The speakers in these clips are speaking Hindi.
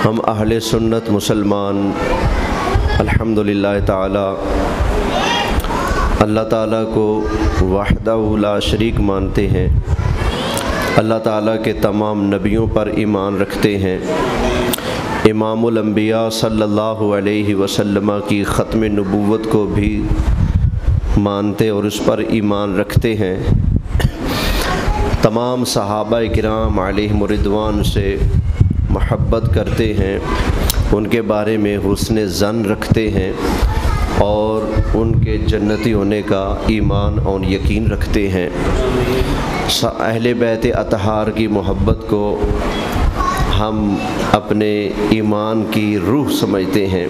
हम अहले सुन्नत मुसलमान अल्हम्दुलिल्लाह ताला अल्लाह ताला को वहदहू ला शरीक मानते हैं। अल्लाह ताला के तमाम नबियों पर ईमान रखते हैं। इमामुल अंबिया सल्लल्लाहु अलैहि वसल्लम की ख़त्म नबूवत को भी मानते और उस पर ईमान रखते हैं। तमाम सहाबा किराम अलैहिम रिदवान से महब्बत करते हैं, उनके बारे में हुस्न ज़न रखते हैं और उनके जन्नती होने का ईमान और यकीन रखते हैं। अहले बैत अतहार की मोहब्बत को हम अपने ईमान की रूह समझते हैं।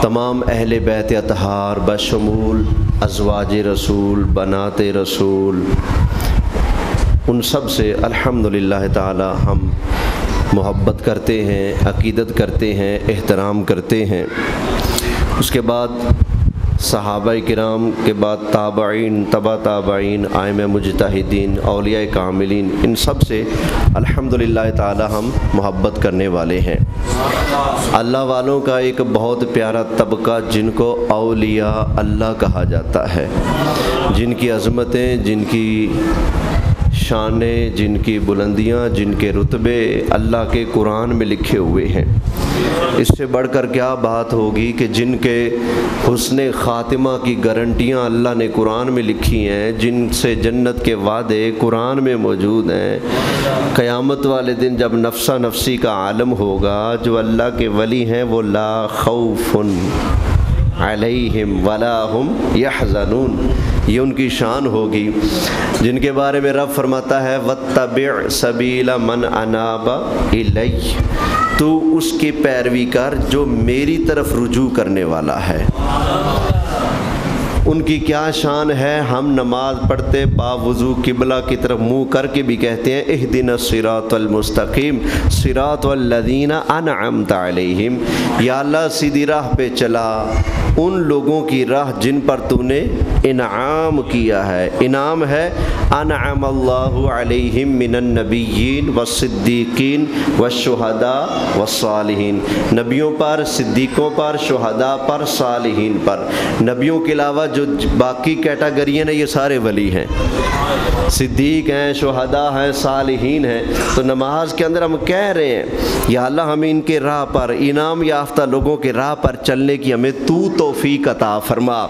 तमाम अहले बैत अतहार बशमूल अज़वाज रसूल, बनाते रसूल, उन सब से अल्हम्दुलिल्लाह ताला हम मोहब्बत करते हैं, अक़ीदत करते हैं, एहतराम करते हैं। उसके बाद सहाबा किराम के बाद ताबईन, तबा ताबईन, आइम्मा मुजतहिदीन, औलिया कामिलीन, इन सब से अल्हम्दुलिल्लाह ताला हम मोहब्बत करने वाले हैं। अल्लाह वालों का एक बहुत प्यारा तबका जिनको औलिया अल्लाह कहा जाता है, जिनकी अज़मतें, जिनकी शाने, जिनकी बुलंदियाँ, जिनके रुतबे अल्लाह के कुरान में लिखे हुए हैं। इससे बढ़कर क्या बात होगी कि जिनके हुस्ने ख़ातिमा की गारंटियाँ अल्लाह ने कुरान में लिखी हैं, जिनसे जन्नत के वादे कुरान में मौजूद हैं। क़यामत वाले दिन जब नफ्सा नफ्सी का आलम होगा, जो अल्लाह के वली हैं वो ला खौफुन अलैहिम वला हुम यहज़नून, ये उनकी शान होगी, जिनके बारे में रब फरमाता है वत्तबि' सबीला मन अनाबा इलैय, तो उसकी पैरवी कर जो मेरी तरफ रुजू करने वाला है। उनकी क्या शान है, हम नमाज पढ़ते बावुज़ू किबला की तरफ मुँह करके भी कहते हैं इहदिना सिरातल मुस्तकीम सिरातल लज़ीना अनअमता अलैहिम, या अल्लाह सीधी राह पे चला, उन लोगों की राह जिन पर तूने इनाम किया है। इनाम है अनअमल्लाहु अलैहिम मिनन नबिय्यीन वस्सिद्दीकीन वश्शुहदा वस्सालिहीन, नबियों पर, सिद्दीकों पर, शुहदा पर, सालिहीन पर। नबियों के अलावा जो बाकी कैटेगरियाँ हैं ये सारे वली हैं, सिद्दीक हैं, शुहदा हैं, सालिहीन हैं। तो नमाज के अंदर हम कह रहे हैं या अल्लाह हमें इनके राह पर, इनाम याफ्ता लोगों के राह पर चलने की हमें तू तौफीक अता फरमा।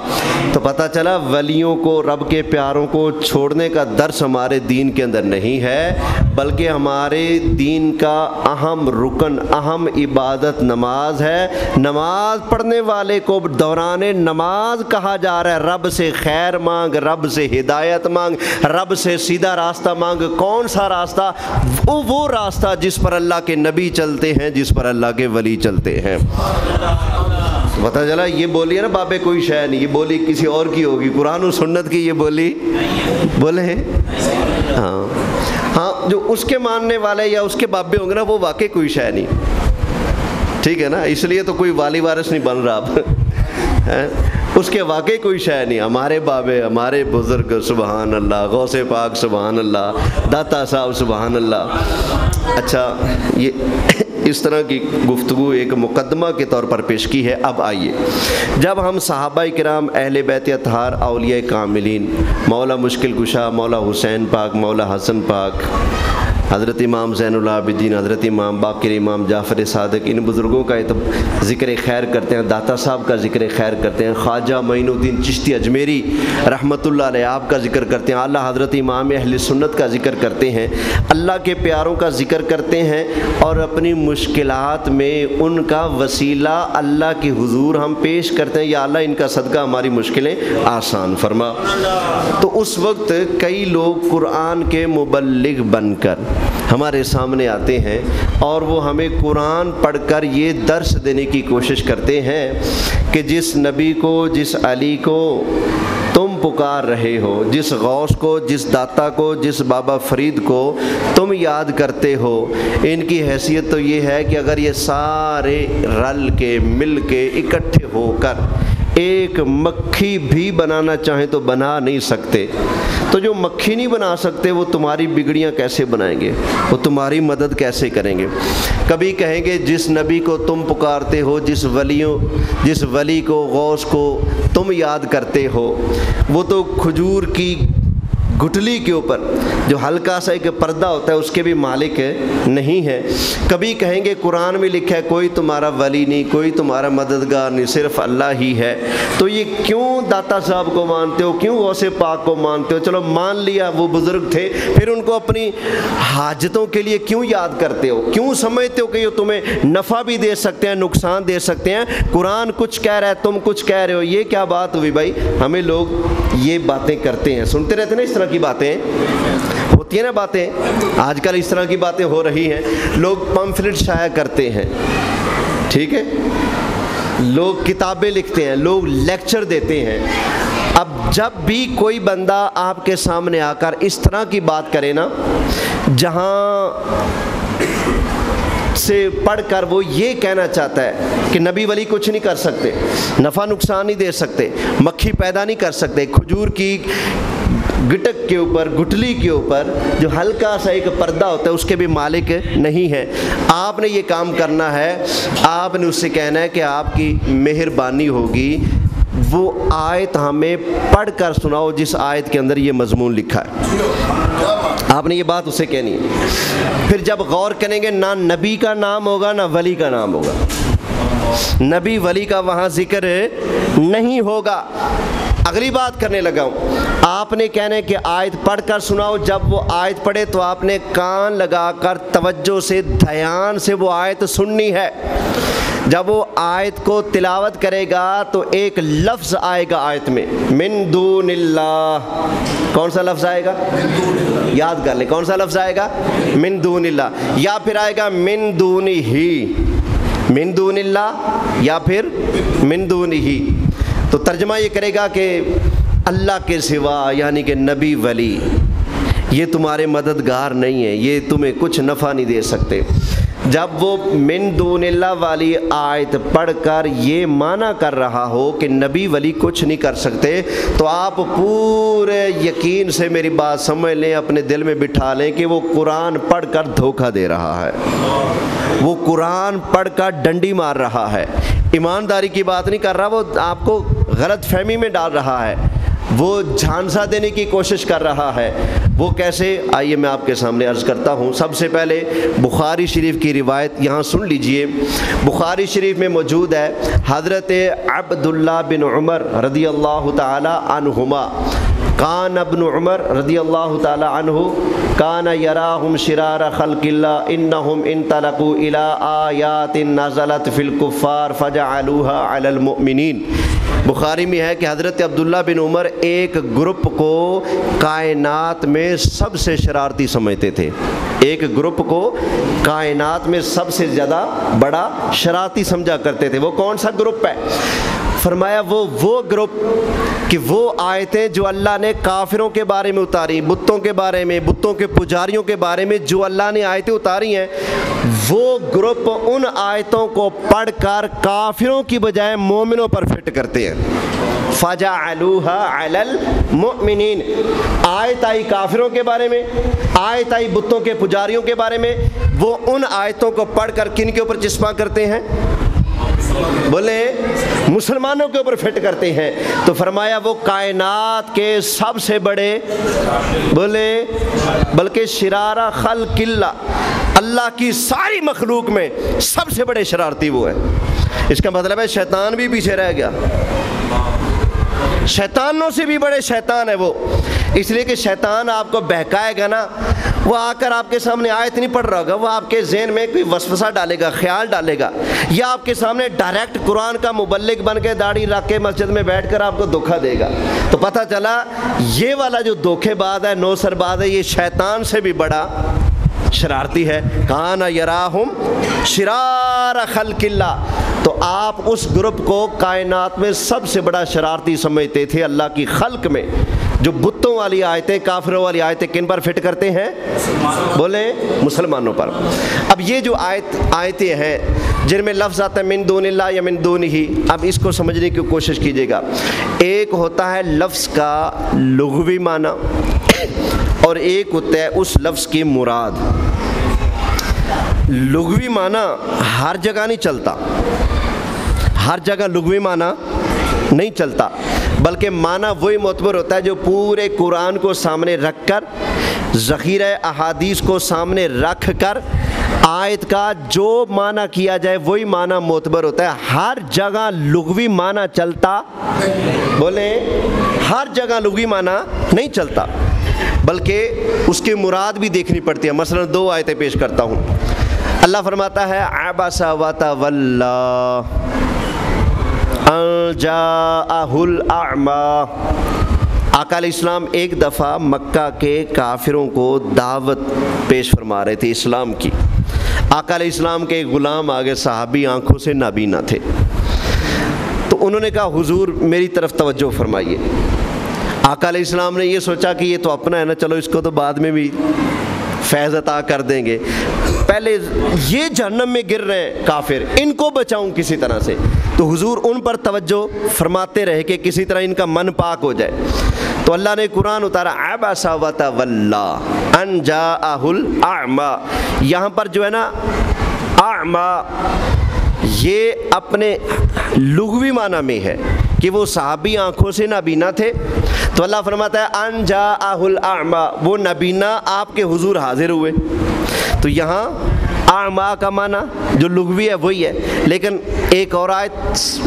तो पता चला वलियों को, रब के प्यारों को छोड़ने का दर्स हमारे दीन के अंदर नहीं है, बल्कि हमारे दीन का अहम रुकन, अहम इबादत नमाज है। नमाज पढ़ने वाले को दौरान नमाज कहा जा रहा है रब से खैर मांग, रब से हिदायत मांग, रब से सीधा रास्ता मांग। कौन सा रास्ता? वो रास्ता जिस पर अल्लाह के नबी चलते हैं, जिस पर अल्लाह के वली चलते हैं। पता चला ये बोली है ना बाबे कोई शय नहीं, ये बोली किसी और की होगी, कुरान और सुन्नत की ये बोली बोले हैं। हाँ, जो उसके मानने वाले या उसके बाबे होंगे ना, वो वाकई कोई शय नहीं, ठीक है ना। इसलिए तो कोई वाली वारिस नहीं बन रहा अब उसके वाकई कोई शय नहीं। हमारे बाबे, हमारे बुज़ुर्ग सुबहान अल्लाह, गौसे पाक सुबहान अल्लाह, दाता साहब सुबहान अल्लाह। अच्छा, ये इस तरह की गुफ्तगू एक मुकदमा के तौर पर पेश की है। अब आइए, जब हम सहाबा किराम, अहले बैत अतहार, औलिया कामिलीन, मौला मुश्किल कुशा, मौला हुसैन पाक, मौला हसन पाक, हज़रत इमाम ज़ैनुल आबिदीन, हज़रत इमाम बाक़िर, इमाम जाफ़र सादिक़, इन बुज़ुर्गों का तो ज़िक्र खैर करते हैं, दाता साहब का ज़िक्र खैर करते हैं, ख्वाजा मोइनुद्दीन चिश्ती अजमेरी रहमतुल्लाह अलैह आप का ज़िक्र करते हैं, आला हज़रत इमाम अहले सुन्नत का ज़िक्र करते हैं, अल्लाह के प्यारों का ज़िक्र करते हैं और अपनी मुश्किलात में उनका वसीला अल्लाह के हुज़ूर हम पेश करते हैं, या अल्लाह इनका सदका हमारी मुश्किलें आसान फरमा। तो उस वक्त कई लोग कुरान के मुबल्लिग बनकर हमारे सामने आते हैं और वो हमें कुरान पढ़कर ये दर्स देने की कोशिश करते हैं कि जिस नबी को, जिस अली को तुम पुकार रहे हो, जिस गौस को, जिस दाता को, जिस बाबा फरीद को तुम याद करते हो, इनकी हैसियत तो ये है कि अगर ये सारे रल के, मिल के, इकट्ठे होकर एक मक्खी भी बनाना चाहें तो बना नहीं सकते। तो जो मक्खी नहीं बना सकते वो तुम्हारी बिगड़ियां कैसे बनाएंगे, वो तुम्हारी मदद कैसे करेंगे। कभी कहेंगे जिस नबी को तुम पुकारते हो, जिस वली को, गौस को तुम याद करते हो, वो तो खजूर की गुठली के ऊपर जो हल्का सा एक पर्दा होता है उसके भी मालिक नहीं है। कभी कहेंगे कुरान में लिखा है कोई तुम्हारा वली नहीं, कोई तुम्हारा मददगार नहीं, सिर्फ अल्लाह ही है। तो ये क्यों दाता साहब को मानते हो, क्यों गौसे पाक को मानते हो? चलो मान लिया वो बुज़ुर्ग थे, फिर उनको अपनी हाजतों के लिए क्यों याद करते हो? क्यों समझते हो कि ये तुम्हें नफ़ा भी दे सकते हैं, नुकसान दे सकते हैं? कुरान कुछ कह रहा है, तुम कुछ कह रहे हो, ये क्या बात हुई भाई? हमें लोग ये बातें करते हैं, सुनते रहते ना, इस तरह की बातें होती है ना, बातें आजकल इस तरह की बातें हो रही हैं। लोग पम्फलेट शाया करते हैं, ठीक है, लोग किताबें लिखते हैं, लोग लेक्चर देते हैं। अब जब भी कोई बंदा आपके सामने आकर इस तरह की बात करे ना, जहां से पढ़कर वो ये कहना चाहता है कि नबी वली कुछ नहीं कर सकते, नफ़ा नुकसान नहीं दे सकते, मक्खी पैदा नहीं कर सकते, खजूर की गिटक के ऊपर, गुठली के ऊपर जो हल्का सा एक पर्दा होता है उसके भी मालिक नहीं है। आपने ये काम करना है, आपने उससे कहना है कि आपकी मेहरबानी होगी, वो आयत हमें पढ़ कर सुनाओ जिस आयत के अंदर ये मजमून लिखा है। आपने ये बात उससे कहनी है। फिर जब गौर करेंगे, ना नबी का नाम होगा ना वली का नाम होगा, नबी वली का वहाँ जिक्र नहीं होगा। अगली बात करने लगा हूँ, आपने कहने कि आयत पढ़कर सुनाओ। जब वो आयत पढ़े तो आपने कान लगाकर तवज्जो से, ध्यान से वो आयत सुननी है। जब वो आयत को तिलावत करेगा तो एक लफ्ज़ आएगा आयत में, मिन दूनिल्लाह। कौन सा लफ्ज़ आएगा? याद कर ले, कौन सा लफ्ज़ आएगा? मिन दूनिल्लाह। या फिर आएगा मिन दूनिही, मिन दूनिल्लाह या फिर मिन दूनिही। तो तर्जमा ये करेगा कि अल्लाह के सिवा, यानी कि नबी वली ये तुम्हारे मददगार नहीं है, ये तुम्हें कुछ नफ़ा नहीं दे सकते। जब वो मिन दूनिल्लाह वाली आयत पढ़कर ये माना कर रहा हो कि नबी वली कुछ नहीं कर सकते, तो आप पूरे यकीन से मेरी बात समझ लें, अपने दिल में बिठा लें कि वो कुरान पढ़कर धोखा दे रहा है, वो कुरान पढ़कर डंडी मार रहा है। ईमानदारी की बात नहीं कर रहा, वो आपको गलत फहमी में डाल रहा है, वो झांसा देने की कोशिश कर रहा है। वो कैसे? आइए मैं आपके सामने अर्ज़ करता हूँ। सबसे पहले बुखारी शरीफ की रिवायत यहाँ सुन लीजिए। बुखारी शरीफ में मौजूद है, हज़रत अब्दुल्लाह बिन उमर रज़ी अल्लाह ताला अन्हुमा, कान इब्न उमर रज़ी अल्लाह ताला अन्हु कान यराहुम शिरार खल्किल्लाह इन्नहुम इंतलकू इला आयातिन नज़लत फिल कुफ़ार फजअलूहा अलल मुमिनीन। बुखारी में है कि हज़रत अब्दुल्ला बिन उमर एक ग्रुप को कायनात में सबसे शरारती समझते थे, एक ग्रुप को कायनात में सबसे ज़्यादा बड़ा शरारती समझा करते थे। वो कौन सा ग्रुप है? फरमाया वो ग्रुप कि वो आयतें जो अल्लाह ने काफिरों के बारे में उतारी, बुतों के बारे में, बुतों के पुजारियों के बारे में जो अल्लाह ने आयतें उतारी हैं, वो ग्रुप उन आयतों को पढ़कर काफिरों की बजाय मोमिनों पर फिट करते हैं। फजअलूहा अलल मुमिनीन। आयत आई काफिरों के बारे में, आयत आई बुतों के पुजारियों के बारे में, वो उन आयतों को पढ़कर किन के ऊपर चिस्मा करते हैं? बोले मुसलमानों के ऊपर फिट करते हैं। तो फरमाया वो कायनात के सबसे बड़े, बोले बल्कि शिरारा खल्किल्ला, अल्लाह की सारी मखलूक में सबसे बड़े शरारती वो है। इसका मतलब है शैतान भी पीछे रह गया, शैतानों से भी बड़े शैतान है वो। इसलिए कि शैतान आपको बहकाएगा ना, वो आकर आपके सामने आयत नहीं पढ़ रहा होगा, वो आपके ज़हन में कोई वसवसा डालेगा, ख्याल डालेगा, या आपके सामने डायरेक्ट कुरान का मुबल्लिग बन के दाढ़ी रख के मस्जिद में बैठकर आपको धोखा देगा। तो पता चला ये वाला जो धोखेबाज है, नौसरबाज है, ये शैतान से भी बड़ा शरारती है। काना यराहुम शिरार खल्किल्ला। तो आप उस ग्रुप को कायनात में सबसे बड़ा शरारती समझते थे, अल्लाह की खल्क में जो बुत बुतों वाली आयतें, काफिरों वाली आयतें किन पर फिट करते हैं? बोले मुसलमानों पर। अब ये जो आयतें हैं जिनमें लफ्ज़ आता है मिन दूनिल्लाह या मिन दूनिही, अब इसको समझने की कोशिश कीजिएगा। एक होता है लफ्ज़ का लुग़वी माना और एक होता है उस लफ्ज़ की मुराद। लुग़वी माना हर जगह नहीं चलता, हर जगह लुग़वी माना नहीं चलता, बल्कि माना वही मोतबर होता है जो पूरे कुरान को सामने रख कर, ज़ख़ीरा अहादीस को सामने रख कर आयत का जो माना किया जाए वही माना मोतबर होता है। हर जगह लुग़वी माना चलता, बोले हर जगह लुग़वी माना नहीं चलता, बल्कि उसकी मुराद भी देखनी पड़ती है। मसलन दो आयतें पेश करता हूँ। अल्लाह फरमाता है अबसा व तवल्ला अन जाअहुल अअमा। आका अलैहिस्सलाम एक दफ़ा मक्का के काफिरों को दावत पेश फरमा रहे थे इस्लाम की। आका अलैहिस्सलाम के ग़ुलाम आगे सहाबी आंखों से नाबीना थे, तो उन्होंने कहा हुजूर मेरी तरफ तवज्जो फरमाइए। आका अलैहिस्सलाम ने ये सोचा कि ये तो अपना है ना, चलो इसको तो बाद में भी फैज़ अता कर देंगे, पहले ये जहन्नम में गिर रहे हैं काफिर, इनको बचाऊं किसी तरह से। तो हुजूर उन पर तवज्जो फरमाते रहे कि किसी तरह इनका मन पाक हो जाए। तो अल्लाह ने कुरान उतारा अबसा व तवल्ला अन जाअहुल अअमा। यहाँ पर जो है ना अअमा ये अपने लुग़वी माना में है कि वो सहाबी आंखों से नाबीना थे। तो अल्लाह फरमाता है अन जाअहुल अअमा, वो नाबीना आपके हुजूर हाजिर हुए। तो यहाँ आमा का माना जो लुग़वी है वही है, लेकिन एक और आयत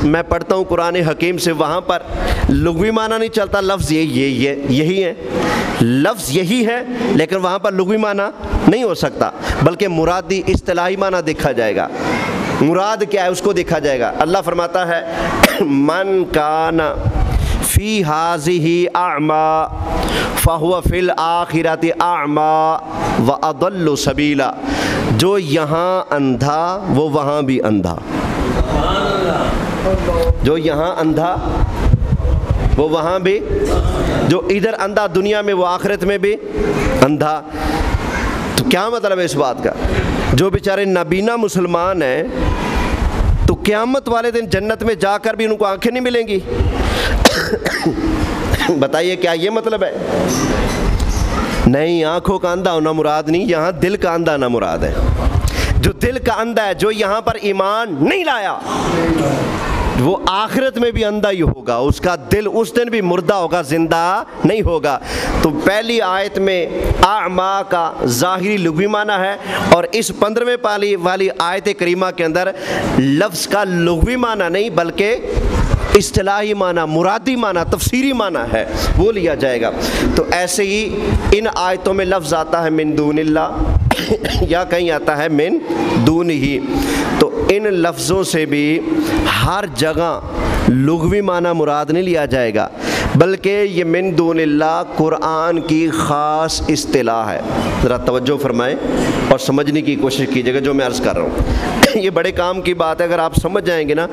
मैं पढ़ता हूँ कुरान हकीम से, वहाँ पर लुग़वी माना नहीं चलता, लफ्ज़ यही है, लफ्ज़ यही है, लेकिन वहाँ पर लुग़वी माना नहीं हो सकता, बल्कि मुरादी इस्तिलाही माना देखा जाएगा। मुराद क्या है उसको देखा जाएगा। अल्लाह फरमाता है मन काना फ़ी हाज़िही अअमा फ़हुव फ़िल आखिरति अअमा व अदल्लु सबीला। जो यहाँ अंधा वो वहाँ भी अंधा, जो यहाँ अंधा वो वहाँ भी, जो इधर अंधा दुनिया में वो आखिरत में भी अंधा। तो क्या मतलब है इस बात का? जो बेचारे नाबीना मुसलमान हैं तो क़यामत वाले दिन जन्नत में जाकर भी उनको आंखें नहीं मिलेंगी। बताइए क्या ये मतलब है? नहीं, आंखों का अंधा होना मुराद नहीं, यहाँ दिल का अंधा ना मुराद है। जो दिल का अंधा है, जो यहाँ पर ईमान नहीं लाया, वो आखिरत में भी अंधा ही होगा, उसका दिल उस दिन भी मुर्दा होगा, जिंदा नहीं होगा। तो पहली आयत में आमा का ज़ाहिरी लुग़वी माना है, और इस 15वें पाली वाली आयत करीमा के अंदर लफ्ज़ का लुग़वी माना नहीं बल्कि इस्तिलाही माना, मुरादी माना, तफसीरी माना है, वो लिया जाएगा। तो ऐसे ही इन आयतों में लफ्ज़ आता है मिन दूनिल्लाह या कहीं आता है मिन दूनिही। तो इन लफ्ज़ों से भी हर जगह लुग़वी माना मुराद नहीं लिया जाएगा, बल्कि ये मिन दूनिल्लाह कुरान की ख़ास इस्तिलाह है। ज़रा तवज्जो फरमाएँ और समझने की कोशिश कीजिएगा जो मैं अर्ज़ कर रहा हूँ। ये बड़े काम की बात है, अगर आप समझ जाएंगे ना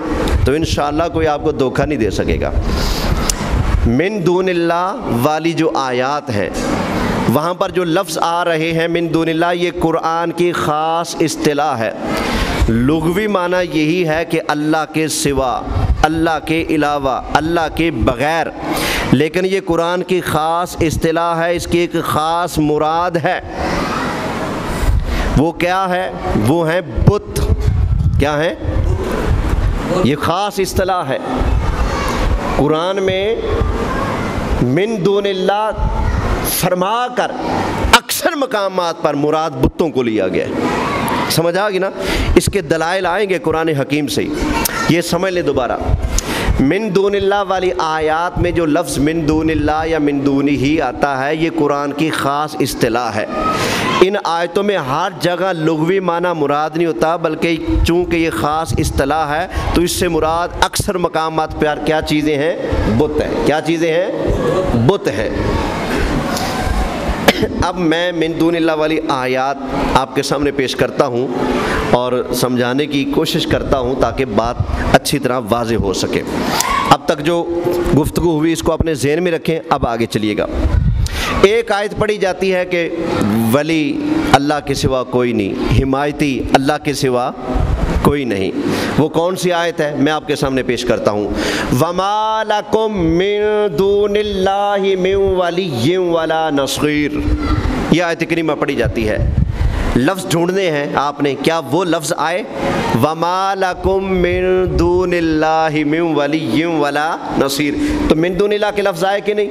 तो इंशाअल्लाह कोई आपको धोखा नहीं दे सकेगा। मिन दूनिल्लाह वाली जो आयात हैं वहाँ पर जो लफ्ज़ आ रहे हैं मिन दूनिल्लाह, ये कुरान की ख़ास इस्तिलाह है। लुग़वी माना यही है कि अल्लाह के सिवा, अल्लाह के अलावा, अल्लाह के बग़ैर। लेकिन ये कुरान की ख़ास इस्तिलाह है, इसकी एक ख़ास मुराद है। वो क्या है? वो है बुत। क्या है? ये ख़ास इस्तिलाह है। कुरान में मिन दूनिल्लाह फरमा कर अक्सर मकामात पर मुराद बुतों को लिया गया है। समझ आ गई ना? इसके दलाइल आएंगे कुरान हकीम से ही। ये समझ ले दोबारा। मिन दूनिल्लाह वाली आयात में जो लफ्ज़ मिन दूनिल्लाह या मिन दूनी ही आता है, ये कुरान की ख़ास इस्तिलाह है। इन आयतों में हर जगह लुग़वी माना मुराद नहीं होता, बल्कि चूँकि ये ख़ास इस्तिलाह है तो इससे मुराद अक्सर मकामात पर क्या चीज़ें हैं? बुत है। क्या चीज़ें हैं? बुत है। अब मैं मिन दूनिल्लाह वाली आयात आपके सामने पेश करता हूँ और समझाने की कोशिश करता हूँ ताकि बात अच्छी तरह वाज़ेह हो सके। अब तक जो गुफ्तगू हुई इसको अपने ज़हन में रखें। अब आगे चलिएगा। एक आयत पढ़ी जाती है कि वली अल्लाह के सिवा कोई नहीं, हिमायती अल्लाह के सिवा कोई नहीं। वो कौन सी आयत है, मैं आपके सामने पेश करता हूँ। वमा लकुम मिन दूनिल्लाहि मिन वलिय्यिन वला नसीर, यह आयत करीमा पढ़ी जाती है। लफ्ज़ ढूंढने हैं आपने, क्या वो लफ्ज़ आए? वमा लकुम मिन दूनिल्लाहि मिन वलिय्यिन वला नसीर, तो मिन दूनिल्लाह के लफ्ज़ आए कि नहीं?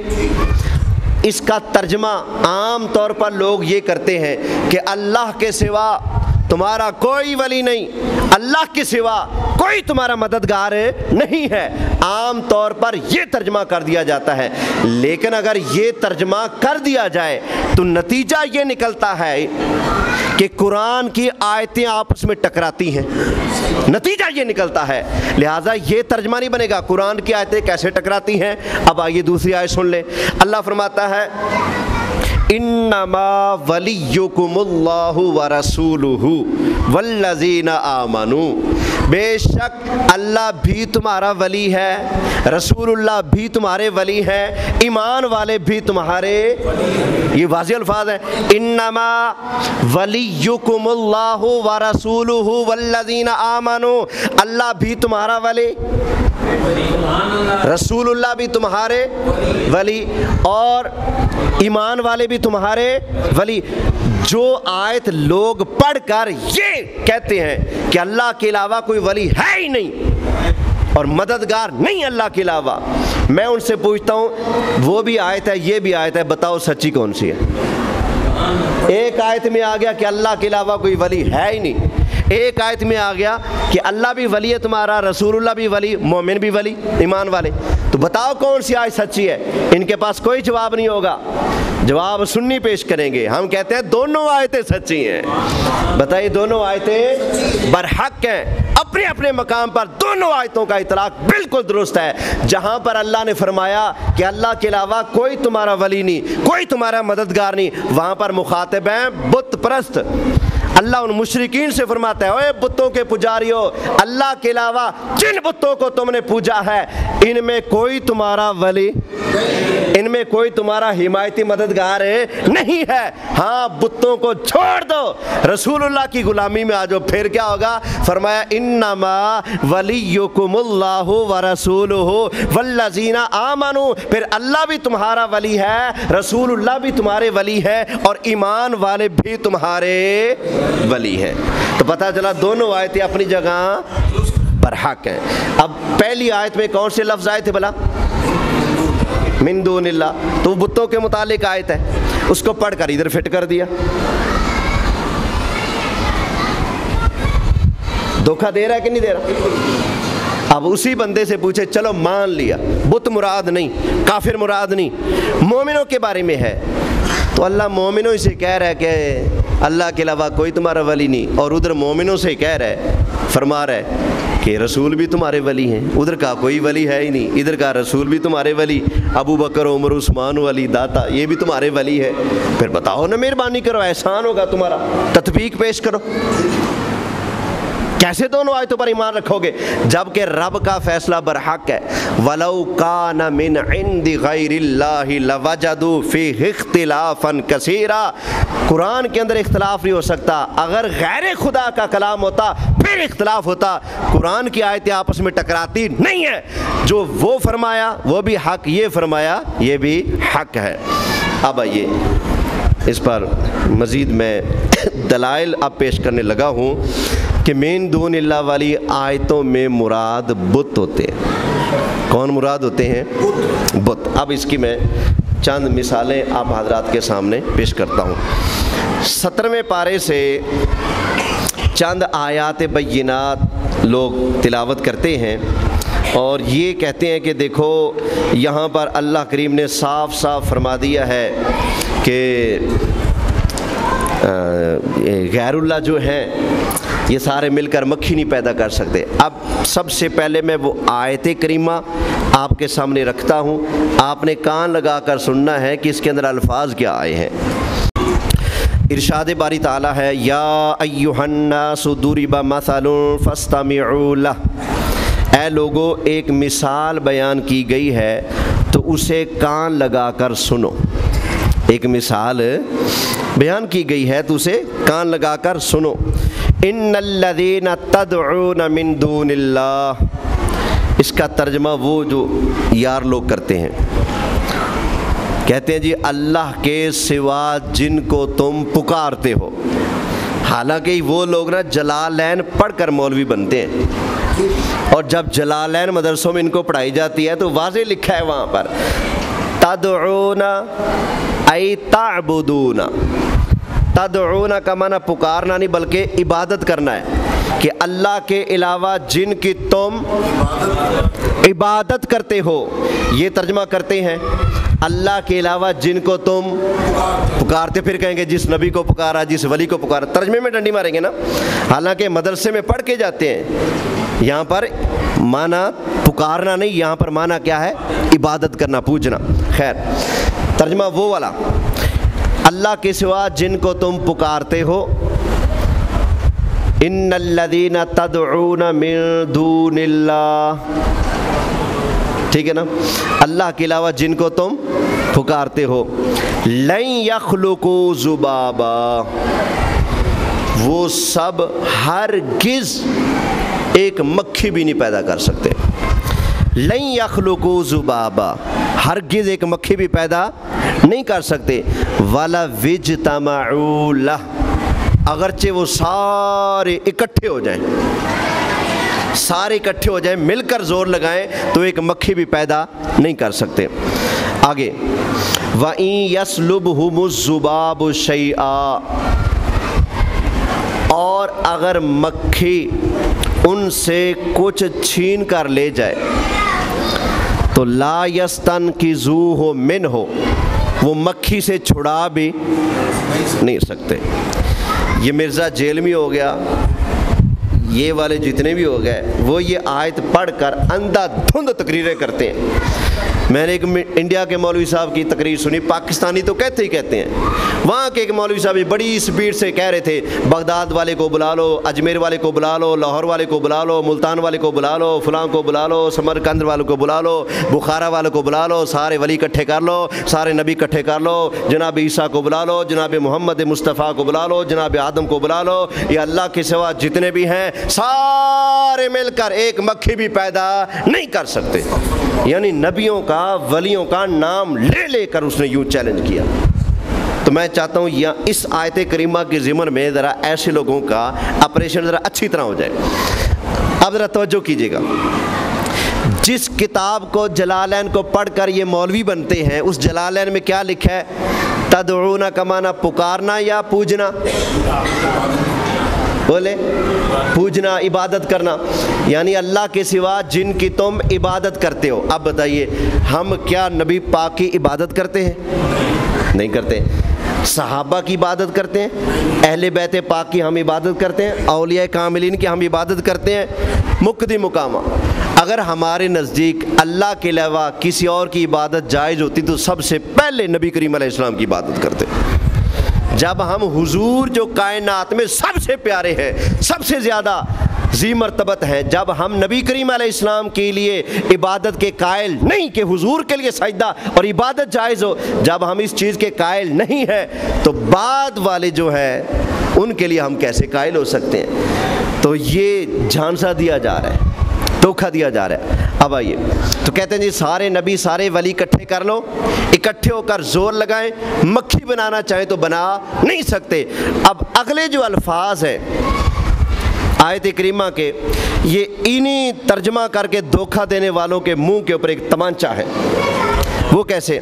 इसका तर्जमा आम तौर पर लोग ये करते हैं कि अल्लाह के सिवा तुम्हारा कोई वली नहीं, अल्लाह के सिवा कोई तुम्हारा मददगार नहीं है। आम तौर पर यह तर्जमा कर दिया जाता है, लेकिन अगर ये तर्जमा कर दिया जाए तो नतीजा ये निकलता है कि कुरान की आयतें आपस में टकराती हैं। नतीजा ये निकलता है, लिहाजा ये तर्जमा नहीं बनेगा। कुरान की आयतें कैसे टकराती हैं? अब आइए दूसरी आयत सुन ले। अल्लाह फरमाता है इन्नमा वलियुकुमुल्लाहु व रसूलुहु वल्लज़ीना आमनू, बेशक अल्लाह भी तुम्हारा वली है, रसूलुल्लाह भी तुम्हारे वली हैं, ईमान वाले भी तुम्हारे, ये वाज़ेह अल्फाज है। इन्नमा वलियुकुमुल्लाहु व रसूलुहु वल्लज़ीना आमनू, अल्लाह भी तुम्हारा वली, रसूलुल्लाह भी तुम्हारे वली और ईमान वाले भी तुम्हारे वली। जो आयत लोग पढ़कर ये कहते हैं कि अल्लाह के अलावा कोई वली है ही नहीं और मददगार नहीं अल्लाह के अलावा, मैं उनसे पूछता हूँ वो भी आयत है, ये भी आयत है, बताओ सच्ची कौन सी है? एक आयत में आ गया कि अल्लाह के अलावा कोई वली है ही नहीं, एक आयत में आ गया कि अल्लाह भी वली है तुम्हारा, रसूलुल्लाह भी वली, मोमिन भी वली, ईमान वाले। तो बताओ कौन सी आयत सच्ची है? इनके पास कोई जवाब नहीं होगा, जवाब सुन्नी पेश करेंगे। हम कहते हैं दोनों आयतें सच्ची हैं। बताइए, दोनों आयतें बरहक हैं, अपने अपने मकाम पर दोनों आयतों का इतलाक बिल्कुल दुरुस्त है। जहाँ पर अल्लाह ने फरमाया कि अल्लाह के अलावा कोई तुम्हारा वली नहीं, कोई तुम्हारा मददगार नहीं, वहाँ पर मुखातिब हैं बुत परस्त। अल्लाह उन मुशरिकीन से फरमाता है, ओए बुतों के पुजारियों, अल्लाह के अलावा जिन बुतों को तुमने पूजा है इनमें कोई तुम्हारा वली, इनमें कोई तुम्हारा हिमायती मददगार नहीं है। हाँ, बुतों को छोड़ दो, रसूलुल्लाह की गुलामी में आ जाओ। फिर क्या होगा? फरमाया इन्नमा वलियुकुमुल्लाहु व रसूलुहु वल्लज़ीना आमनू, फिर अल्लाह भी तुम्हारा वली है, रसूलुल्लाह भी तुम्हारे वली है और ईमान वाले भी तुम्हारे वली है। तो पता चला दोनों आयतें अपनी जगह बरहक हैं। अब पहली आयत में कौन से लफ्ज़ आए थे भला? मिन दूनिल्लाह, तो बुतों के मुतालिक आयत है, उसको पढ़कर इधर फिट कर दिया। धोखा दे रहा है कि नहीं दे रहा? अब उसी बंदे से पूछे, चलो मान लिया बुत मुराद नहीं, काफिर मुराद नहीं, मोमिनों के बारे में है, तो अल्लाह मोमिनों से कह रहा है कि अल्लाह के अलावा कोई तुम्हारा वली नहीं, और उधर मोमिनों से कह रहा है, फरमा रहा है कि रसूल भी तुम्हारे वली हैं। उधर का कोई वली है ही नहीं, इधर का रसूल भी तुम्हारे वली, अबू बकर उमर उस्मान वली दाता ये भी तुम्हारे वली है। फिर बताओ ना, मेहरबानी करो, एहसान होगा तुम्हारा, तत्वीक पेश करो। कैसे दोनों आयतों पर ईमान रखोगे जबकि रब का फैसला बरहक है? वलौ कान मिन इंदि गैरिल्लाहि लवजदू फीहि इख्तिलाफन कसीरा, कुरान के अंदर इख्तिलाफ नहीं हो सकता, अगर गैर खुदा का कलाम होता फिर इख्तिलाफ होता। कुरान की आयतें आपस में टकराती नहीं है, जो वो फरमाया वो भी हक, ये फरमाया ये भी हक है। अब आइए इस पर मज़ीद मैं दलाइल अब पेश करने लगा हूँ कि मिन दूनिल्लाह वाली आयतों में मुराद बुत होते हैं। कौन मुराद होते हैं? बुत। अब इसकी मैं चंद मिसालें आप हजरात के सामने पेश करता हूँ। 17वें पारे से चंद आयात बय्यिनात लोग तिलावत करते हैं और ये कहते हैं कि देखो यहाँ पर अल्लाह करीम ने साफ साफ फरमा दिया है कि गैरुल्लाह जो हैं ये सारे मिलकर मक्खी नहीं पैदा कर सकते। अब सबसे पहले मैं वो आयत करीमा आपके सामने रखता हूँ, आपने कान लगाकर सुनना है कि इसके अंदर अल्फाज क्या आए हैं। इरशाद बारी ताला है, या अय्युहन्नासु दुरिबा मसलुन फस्तमिउ लह, ऐ लोगो एक मिसाल बयान की गई है तो उसे कान लगाकर सुनो। एक मिसाल बयान की गई है तो उसे कान लगाकर सुनो। इन्नल्लज़ीना तदऊना मिन दूनिल्लाह, इसका तर्जमा वो जो यार लोग करते हैं, कहते हैं जी अल्लाह के सिवा जिनको तुम पुकारते हो। हालांकि वो लोग ना जलालैन पढ़कर मौलवी बनते हैं, और जब जलालैन मदरसों में इनको पढ़ाई जाती है तो वाज़े लिखा है वहाँ पर तदऊना ऐ ताबुदूना। तदऊना का माना पुकारना नहीं बल्कि इबादत करना है, कि अल्लाह के अलावा जिनकी तुम इबादत करते हो। ये तर्जमा करते हैं अल्लाह के अलावा जिनको तुम पुकारते, फिर कहेंगे जिस नबी को पुकारा, जिस वली को पुकारा, तर्जमे में डंडी मारेंगे ना। हालांकि मदरसे में पढ़ के जाते हैं, यहाँ पर माना पुकारना नहीं, यहाँ पर माना क्या है, इबादत करना, पूजना। खैर तर्जमा वो वाला, अल्लाह के सिवा जिनको तुम पुकारते हो। इन्नल्लज़ीना तदऊना मिन दूनिल्लाह, ठीक है ना, अल्लाह के अलावा जिनको तुम पुकारते हो। लन यख्लुकू ज़ुबाबा, वो सब हरगिज़ एक मक्खी भी नहीं पैदा कर सकते। लन यख्लुकू ज़ुबाबा, हरगिज़ एक मक्खी भी पैदा नहीं कर सकते। वाला विजतमाउ लह, अगरचे वो सारे इकट्ठे हो जाएं, सारे इकट्ठे हो जाएं, मिलकर जोर लगाएं तो एक मक्खी भी पैदा नहीं कर सकते। आगे वइन यस्लुबहुमुज़्ज़ुबाबु शैआ, और अगर मक्खी उनसे कुछ छीन कर ले जाए तो ला यस्तनकिज़ूहु मिन्हु, वो मक्खी से छुड़ा भी नहीं सकते। ये मिर्ज़ा जेलमी हो गया, ये वाले जितने भी हो गए, वो ये आयत पढ़कर अंधाधुंध तकरीरें करते हैं। मैंने एक इंडिया के मौलवी साहब की तकरीर सुनी, पाकिस्तानी तो कहते ही कहते हैं, वहाँ के एक मौलवी साहब बड़ी स्पीड से कह रहे थे बगदाद वाले को बुला लो, अजमेर वाले को बुला लो, लाहौर वाले को बुला लो, मुल्तान वाले को बुला लो, फलां को बुला लो, समरकंद वालों को बुला लो, बुखारा वालों को बुला लो, सारे वली इकट्ठे कर लो, सारे नबी इकट्ठे कर लो, जनाब ईसा को बुला लो, जनाब मोहम्मद मुस्तफ़ा को बुला लो, जनाब आदम को बुला लो, ये अल्लाह के सिवा जितने भी हैं सारे मिलकर एक मक्खी भी पैदा नहीं कर सकते। यानी नबियों का, वलियों का नाम ले लेकर उसने यूँ चैलेंज किया। तो मैं चाहता हूँ या इस आयत करीमा के ज़िमन में ज़रा ऐसे लोगों का ऑपरेशन ज़रा अच्छी तरह हो जाए। अब ज़रा तवज्जो कीजिएगा, जिस किताब को जलालैन को पढ़कर ये मौलवी बनते हैं, उस जलालैन में क्या लिखा है? तदऊना का माना पुकारना या पूजना? बोले पूजना, इबादत करना, यानी अल्लाह के सिवा जिनकी तुम इबादत करते हो। अब बताइए, हम क्या नबी पाक की इबादत करते हैं? नहीं करते। सहाबा की इबादत करते हैं, अहले बैत पाक की हम इबादत करते हैं, औलिया कामिलीन की हम इबादत करते हैं। मुक्ति मुकामा, अगर हमारे नज़दीक अल्लाह के अलावा किसी और की इबादत जायज़ होती तो सबसे पहले नबी करीम अलैहिस्सलाम की इबादत करते। जब हम हुजूर जो कायनात में सबसे प्यारे हैं, सबसे ज़्यादा जी मर्तबत हैं, जब हम नबी करीम अलैहिस्सलाम के लिए इबादत के कायल नहीं कि हुजूर के लिए सजदा और इबादत जायज़ हो, जब हम इस चीज़ के कायल नहीं हैं तो बाद वाले जो हैं उनके लिए हम कैसे कायल हो सकते हैं? तो ये झांसा दिया जा रहा है, धोखा दिया जा रहा है। अब आइए, तो कहते हैं जी सारे नबी, सारे वली इकट्ठे कर लो, इकट्ठे होकर जोर लगाएं, मक्खी बनाना चाहें तो बना नहीं सकते। अब अगले जो अल्फाज हैं आयत करीमा के, ये इन्हीं तर्जमा करके धोखा देने वालों के मुंह के ऊपर एक तमांचा है। वो कैसे?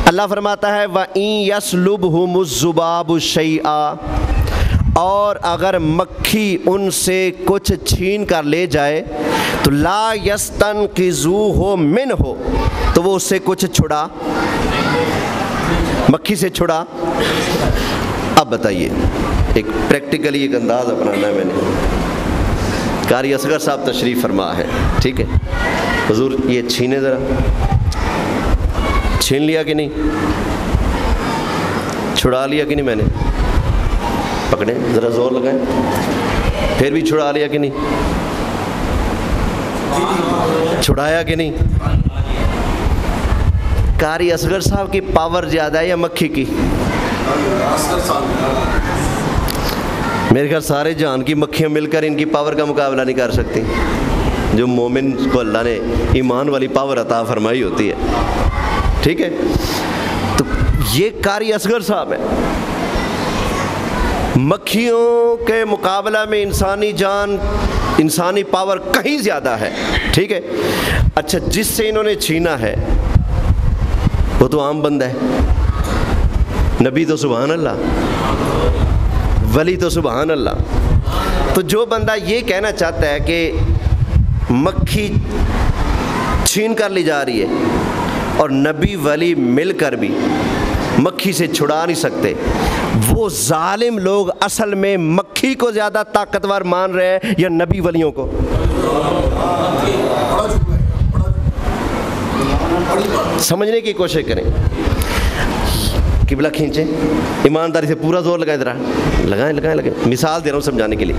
अल्लाह फरमाता है वइन यस्लुबहुमुज़्ज़ुबाबु शैआ, और अगर मक्खी उनसे कुछ छीन कर ले जाए तो ला यस्तनकिज़ूहु मिन्हु, तो वो उससे कुछ छुड़ा, मक्खी से छुड़ा। अब बताइए, एक प्रैक्टिकली एक अंदाज़ अपनाना है मैंने। कारी असगर साहब तशरीफ़ फरमा है, ठीक है, हुजूर ये छीने ज़रा, छीन लिया कि नहीं, छुड़ा लिया कि नहीं, मैंने पकड़े ज़रा जोर लगाए, फिर भी छुड़ा लिया कि नहीं, छुड़ाया कि नहीं? कारी असगर साहब की पावर ज़्यादा है या मक्खी की? मेरे ख्याल सारे जहान की मक्खियाँ मिलकर इनकी पावर का मुकाबला नहीं कर सकती। जो मोमिन को अल्लाह ने ईमान वाली पावर अता फरमाई होती है, ठीक है। तो ये कारी असगर साहब है। मक्खियों के मुकाबला में इंसानी जान, इंसानी पावर कहीं ज़्यादा है, ठीक है। अच्छा, जिससे इन्होंने छीना है वो तो आम बंदा है। नबी तो सुभान अल्लाह, वली तो सुभान अल्लाह। तो जो बंदा ये कहना चाहता है कि मक्खी छीन कर ली जा रही है और नबी वली मिलकर भी मक्खी से छुड़ा नहीं सकते, वो जालिम लोग असल में मक्खी को ज़्यादा ताकतवर मान रहे हैं या नबी वलियों को? समझने की कोशिश करें। किबला खींचे, ईमानदारी से पूरा जोर लगाएं, जरा लगाएं लगाएं लगाएं। मिसाल दे रहा हूँ समझाने के लिए।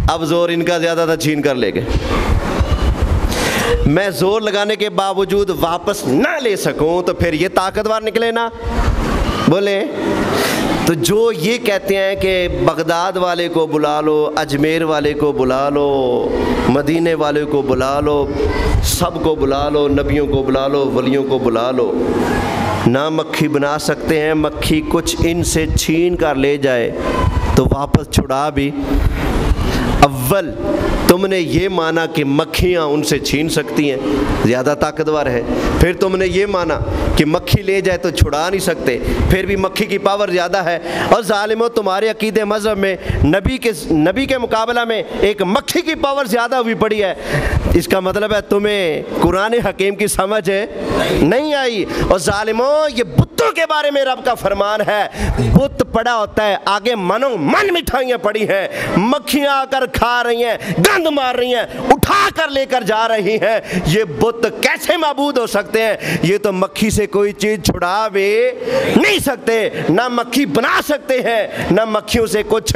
अब जोर इनका ज़्यादा था, छीन कर ले गए। मैं जोर लगाने के बावजूद वापस ना ले सकूं तो फिर ये ताकतवर निकले ना? बोले तो जो ये कहते हैं कि बगदाद वाले को बुला लो, अजमेर वाले को बुला लो, मदीने वाले को बुला लो, सबको बुला लो, नबियों को बुला लो, वलियों को बुला लो, ना मक्खी बना सकते हैं। मक्खी कुछ इनसे छीन कर ले जाए तो वापस छुड़ा भी। अव्वल तुमने ये माना कि मक्खियाँ उनसे छीन सकती हैं, ज़्यादा ताकतवर है। फिर तुमने ये माना कि मक्खी ले जाए तो छुड़ा नहीं सकते, फिर भी मक्खी की पावर ज़्यादा है। और ज़ालिमों, तुम्हारे अकीदे मज़हब में नबी के मुकाबला में एक मक्खी की पावर ज़्यादा हुई पड़ी है। इसका मतलब है तुम्हें कुरान हकीम की समझ नहीं आई। और ज़ालिमों, ये बुतों के बारे में रब का फरमान है, बुत पड़ा होता है, आगे मनो मन मिठाइयाँ पड़ी हैं, मक्खियाँ आकर खा रही हैं, गंद मार रही हैं, उठा कर लेकर जा रही हैं। ये बुत कैसे माबूद हो सकते हैं? ये तो मक्खी से कोई चीज़ छुड़ा भी नहीं सकते, ना मक्खी बना सकते हैं, ना मक्खियों से कुछ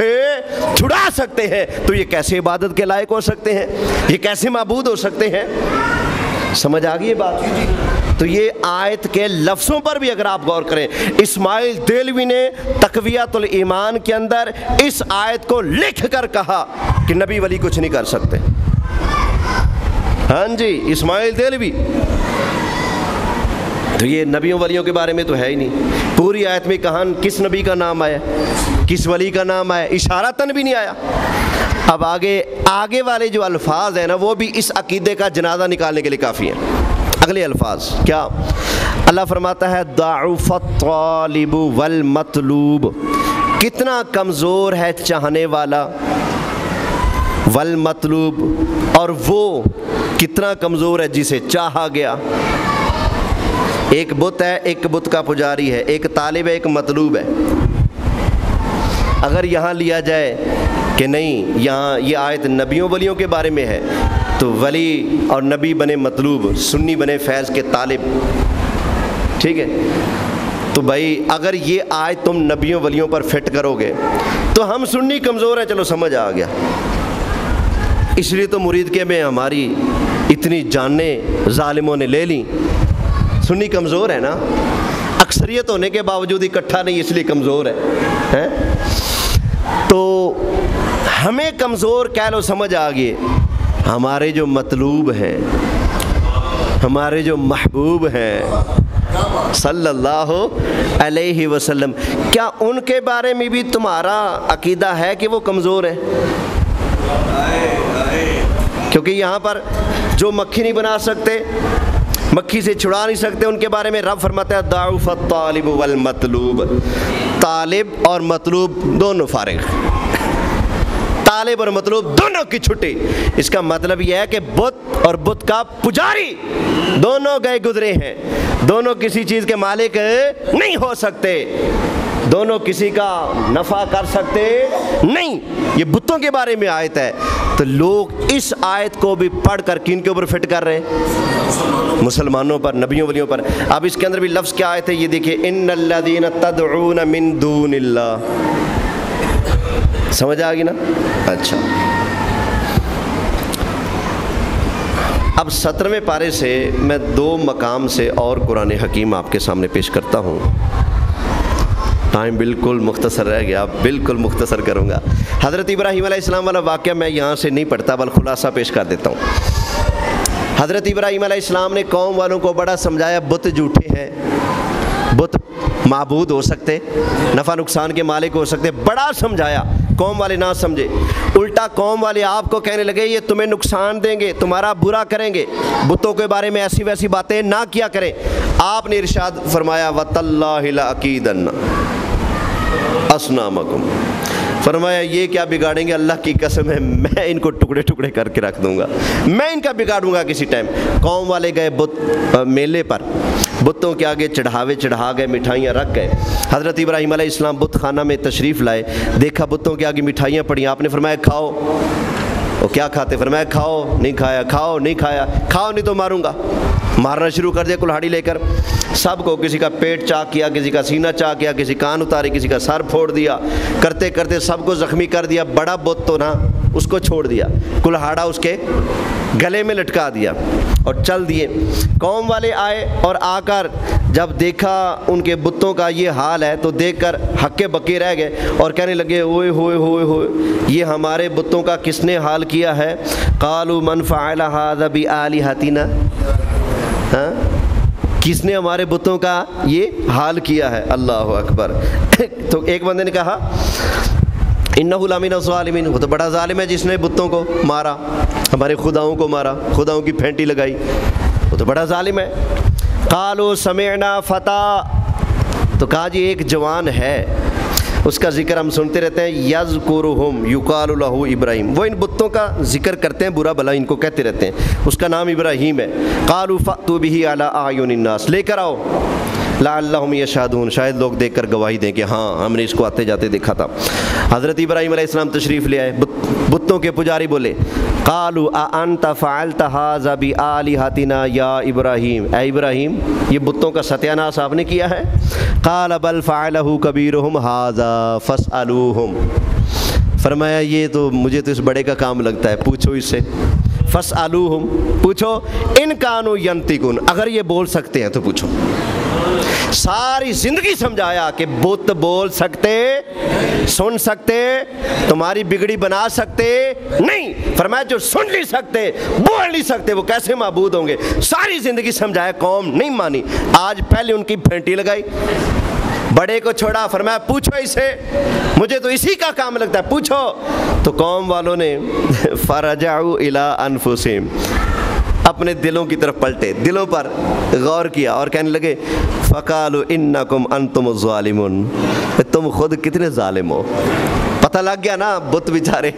छुड़ा सकते हैं। तो ये कैसे इबादत के लायक हो सकते हैं? ये कैसे माबूद हो सकते हैं? समझ आ गई ये बात? तो ये आयत के लफ्ज़ों पर भी अगर आप गौर करें, इस्माइल देलवी ने तक़वियतुल ईमान के अंदर इस आयत को लिख कर कहा कि नबी वली कुछ नहीं कर सकते। हाँ जी, इस्माइल देलवी। तो ये नबियों वलियों के बारे में तो है ही नहीं। पूरी आयत में कहाँ किस नबी का नाम आया, किस वली का नाम आया? इशारतन भी नहीं आया। अब आगे वाले जो अल्फाज हैं ना, वो भी इस अकीदे का जनाजा निकालने के लिए काफ़ी हैं। अगले अल्फाज क्या? अल्लाह फरमाता है दाउफ़त तालिबु वल मतलूब, कितना कमज़ोर है चाहने वाला, वल मतलूब, और वो कितना कमज़ोर है जिसे चाहा गया। एक बुत है, एक बुत का पुजारी है, एक तालिब है, एक मतलूब है। अगर यहाँ लिया जाए कि नहीं, यहाँ ये आयत नबियों वलियों के बारे में है, तो वली और नबी बने मतलूब, सुन्नी बने फैज़ के तालिब, ठीक है। तो भाई अगर ये आयत तुम नबियों वलियों पर फिट करोगे तो हम सुन्नी कमज़ोर हैं, चलो समझ आ गया। इसलिए तो मुरीद के में हमारी इतनी जानें ज़ालिमों ने ले ली। सुन्नी कमज़ोर है ना, अक्सरियत होने के बावजूद इकट्ठा नहीं, इसलिए कमज़ोर है? तो हमें कमज़ोर कह लो, समझ आ गई। हमारे जो मतलूब हैं, हमारे जो महबूब हैं सल्लल्लाहु अलैहि वसल्लम, क्या उनके बारे में भी तुम्हारा अकीदा है कि वो कमज़ोर है? क्योंकि यहाँ पर जो मक्खी नहीं बना सकते, मक्खी से छुड़ा नहीं सकते, उनके बारे में रब फरमाता है दाउफ़त तालिब वल मतलूब। तालिब और मतलूब दोनों फारिग, तालिब और मतलूब दोनों की छुट्टी। इसका मतलब यह है कि बुत और बुत का पुजारी दोनों गए गुजरे हैं, दोनों किसी चीज़ के मालिक नहीं हो सकते, दोनों किसी का नफ़ा कर सकते नहीं। ये बुतों के बारे में आयत है। तो लोग इस आयत को भी पढ़ कर किन के ऊपर फिट कर रहे हैं? मुसलमानों पर, नबियों वलियों पर। अब इसके अंदर भी लफ्ज़ क्या आयत है, ये देखिए, इन्नल्लज़ीना तदऊना मिन दूनिल्लाह। समझ आ गई ना? अच्छा, अब अब 17वें पारे से मैं 2 मकाम से और कुरान हकीम आपके सामने पेश करता हूँ। टाइम बिल्कुल मुख्तसर रह गया, बिल्कुल मुख्तसर करूँगा। हज़रत इब्राहीम अलैहिस्सलाम वाला वाक़या मैं यहाँ से नहीं पढ़ता, बल्कि खुलासा पेश कर देता हूँ। हज़रत इब्राहीम अलैहिस्सलाम ने कौम वालों को बड़ा समझाया, बुत झूठे हैं, बुत माबूद हो सकते, नफ़ा नुकसान के मालिक हो सकते, बड़ा समझाया, कौम वाले ना समझे। उल्टा कौम वाले आपको कहने लगे ये तुम्हें नुकसान देंगे, तुम्हारा बुरा करेंगे, बुतों के बारे में ऐसी वैसी बातें ना किया करें। आपने इरशाद फरमाया वतल्लाहि लअकीदन्ना अस्नामकुम, फरमाया ये क्या बिगाड़ेंगे, अल्लाह की कसम है मैं इनको टुकड़े टुकड़े करके रख दूंगा, मैं इनका बिगाड़ूंगा किसी टाइम। कौम वाले गए बुत मेले पर, बुतों के आगे चढ़ावे चढ़ा गए, मिठाइयाँ रख गए। हज़रत इब्राहीम अलैहिस्सलाम बुत खाना में तशरीफ़ लाए, देखा बुतों के आगे मिठाइयाँ पड़ी, आपने फरमाया खाओ। वो क्या खाते, फरमाया खाओ, नहीं खाया, खाओ, नहीं खाया, खाओ नहीं तो मारूंगा। मारना शुरू कर दिया कुल्हाड़ी लेकर, सबको, किसी का पेट चाक किया, किसी का सीना चाक किया, किसी कान उतारे, किसी का सर फोड़ दिया, करते करते सबको ज़ख्मी कर दिया। बड़ा बुत तो ना, उसको छोड़ दिया, कुल्हाड़ा उसके गले में लटका दिया और चल दिए। कौम वाले आए और आकर जब देखा उनके बुतों का ये हाल है तो देखकर हक्के बक्के रह गए और कहने लगे ओए होए होए होए, ये हमारे बुतों का किसने हाल किया है। कालू मन फ़अल हाज़ा बि आलिहतिना, हाँ, किसने हमारे बुतों का ये हाल किया है। अल्लाह अकबर। तो एक बंदे ने कहा इन्नहु लमिन ज़ालिमीन, वो तो बड़ा ज़ालिम है जिसने बुतों को मारा, हमारे खुदाओं को मारा, खुदाओं की फेंटी लगाई, वो तो बड़ा ज़ालिम है। कालू समिअना फ़ता, तो कहा जी एक जवान है, उसका ज़िक्र हम सुनते रहते हैं, यज़कुरुहुम युक़ालु लहू इब्राहीम, वो इन बुतों का जिक्र करते हैं, बुरा भला इनको कहते रहते हैं, उसका नाम इब्राहीम है। कालू फ़अतू बिही अला आयुनिन नास, लेकर आओ, लअल्लहुम यशहदून, शायद लोग देखकर गवाही दें कि हाँ हमने इसको आते जाते देखा था। हज़रत इब्राहीम अलैहिस्सलाम तशरीफ़ ले आए, बुतों के पुजारी बोले कालू अअंत फ़अल्त हाज़ा बि आलिहतिना या इब्राहीम, ए इब्राहीम ये बुतों का सत्यानाश आपने किया है। काल बल फ़अलहु कबीरुहुम हाज़ा फ़स्अलूहुम, फरमाया ये तो मुझे तो इस बड़े का काम लगता है, पूछो इससे। फ़स्अलूहुम, पूछो, इन कानू यंतिकुन, अगर ये बोल सकते हैं तो पूछो। सारी जिंदगी समझाया कि बुत बोल सकते, सुन सकते, तुम्हारी बिगड़ी बना सकते नहीं, फरमाया जो सुन नहीं सकते, बोल नहीं सकते, वो कैसे माबूद होंगे। सारी जिंदगी समझाया, कौम नहीं मानी। आज पहले उनकी फेंटी लगाई, बड़े को छोड़ा, फरमाया पूछो इसे, मुझे तो इसी का काम लगता है, पूछो। तो कौम वालों ने फरजाउ इला अनफुसिहिम, अपने दिलों की तरफ पलटे, दिलों पर गौर किया और कहने लगे फ़क़ालू इन्नकुम अंतुम ज़ालिमून, तुम खुद कितने ज़ालिम हो। पता लग गया ना, बुत बेचारे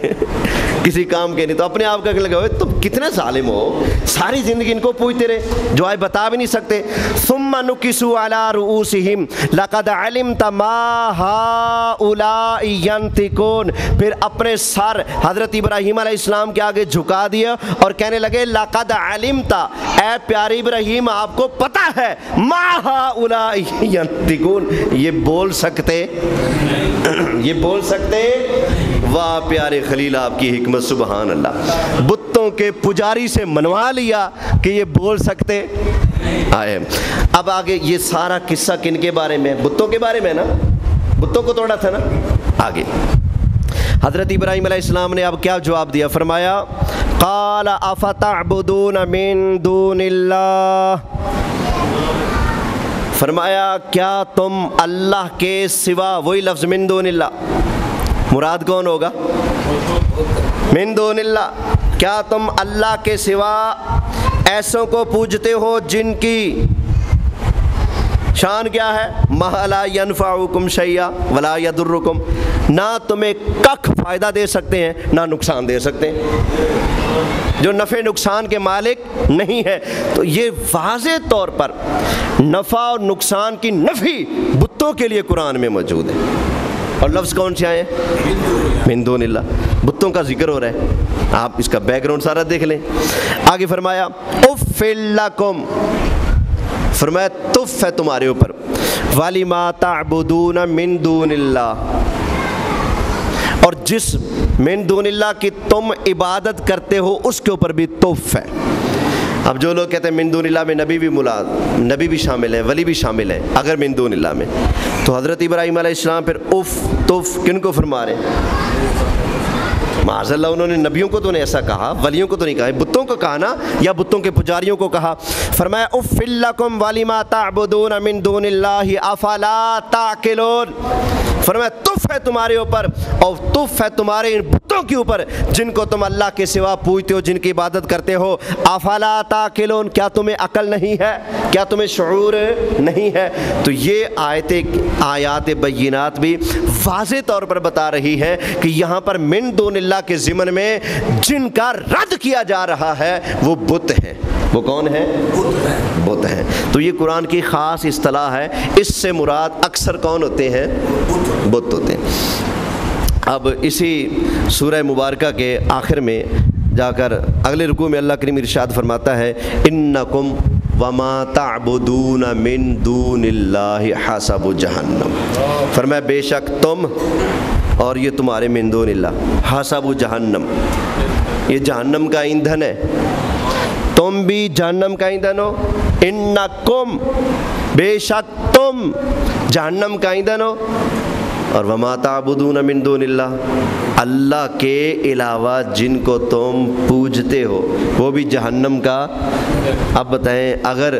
किसी काम के नहीं, तो अपने आप कहने लगे तुम कितने ज़ालिम हो, सारी ज़िंदगी इनको पूछते रहे जो आए बता भी नहीं सकते। सुम्मा नुकिसू अला रुऊसिहिम लक़द अलिमत मा हाउलाई यंतिकून, फिर अपने सर हज़रत इब्राहीम अलैहिस्सलाम के आगे झुका दिया और कहने लगे लक़द अलिमत, ए प्यारे इब्राहीम आपको पता है, मा हाउलाई यंतिकून, ये बोल सकते, ये बोल सकते। वाह प्यारे खलील आपकी हिकमत, सुबहान अल्लाह। बुतों के पुजारी से मनवा लिया कि ये बोल सकते आए। अब आगे ये सारा किस्सा किन के बारे में, बुतों के बारे में ना, बुतों को तोड़ा था ना। आगे हज़रत इब्राहीम अलैहिस्सलाम ने अब क्या जवाब दिया, फरमाया क़ाल अफ़तअबुदून मिन दूनिल्लाह, फरमाया क्या तुम अल्लाह के सिवा, वही लफ्ज़ मिन दूनिल्लाह, मुराद कौन होगा, मिन दूनिल्लाह, क्या तुम अल्लाह के सिवा ऐसों को पूजते हो जिनकी शान क्या है, मा ला यनफ़उकुम शैया वला यदुर्रुकुम, ना तुम्हें कख फ़ायदा दे सकते हैं ना नुकसान दे सकते हैं, जो नफ़े नुकसान के मालिक नहीं है। तो ये वाज़े तौर पर नफ़ा और नुकसान की नफ़ी बुतों के लिए कुरान में मौजूद है। और लफ्ज़ कौन से आए, मिन दूनिल्लाह, बुतों का जिक्र हो रहा है। आप इसका बैकग्राउंड सारा देख लें। आगे फरमाया उफ़्फ़िल लकुम, फरमाया तुफ़ है तुम्हारे ऊपर, वलिमा तअबुदून मिन दूनिल्लाह, और जिस मिन दूनिल्लाह की तुम इबादत करते हो उसके ऊपर भी तुफ़ है। अब जो लोग कहते हैं मिन दूनिल्लाह में नबी भी शामिल है, वली भी शामिल है, अगर मिन दूनिल्लाह में, तो हज़रत इब्राहीम अलैहिस्सलाम फिर उफ़ तुफ़ किन को फरमा रहे? माज़अल्लाह, उन्होंने नबियों को तो नहीं ऐसा कहा, वलियों को तो नहीं कहा, बुतों को कहा ना, या बुतों के पुजारियों को कहा। फरमाया उफ़्फ़िल लकुम वलिमा ताबुदून मिन दूनिल्लाहि अफ़ला ताक़िलून। फरमाया तुफ़ है तुम्हारे ऊपर और तुफ़ है तुम्हारे इन बुतों के ऊपर जिनको तुम अल्लाह के सिवा पूजते हो, जिनकी इबादत करते हो। अफ़ला ताक़िलून, क्या तुम्हें अकल नहीं है, क्या तुम्हें शऊर नहीं है? तो ये आयात बय्यिनात भी वाज़े तौर पर बता रही है कि यहाँ पर मिन दूनिल्लाह के ज़िमन में जिनका रद्द किया जा रहा है वो बुत हैं। वो कौन है? बुत हैं। तो ये कुरान की ख़ास इस्तिलाह है, इससे मुराद अक्सर कौन होते हैं? बुत होते हैं। अब इसी सूरह मुबारका के आखिर में जाकर अगले रुकू में अल्लाह करीम इरशाद फरमाता है इन्नकुम वमा ताबुदून मिन दूनिल्लाहि हसबु जहन्नम। फरमाया बेशक तुम और ये तुम्हारे मिन दूनिल्लाह हसबु जहन्नम, ये जहन्नम का ईंधन है, तुम भी जहन्नम का ईंधन हो। इन्नकुम, बेशक तुम जहन्नम का ईंधन हो। और वमा ताबुदून मिन दूनिल्लाह, अल्लाह के अलावा जिनको तुम पूजते हो वो भी जहन्नम का। अब बताएं, अगर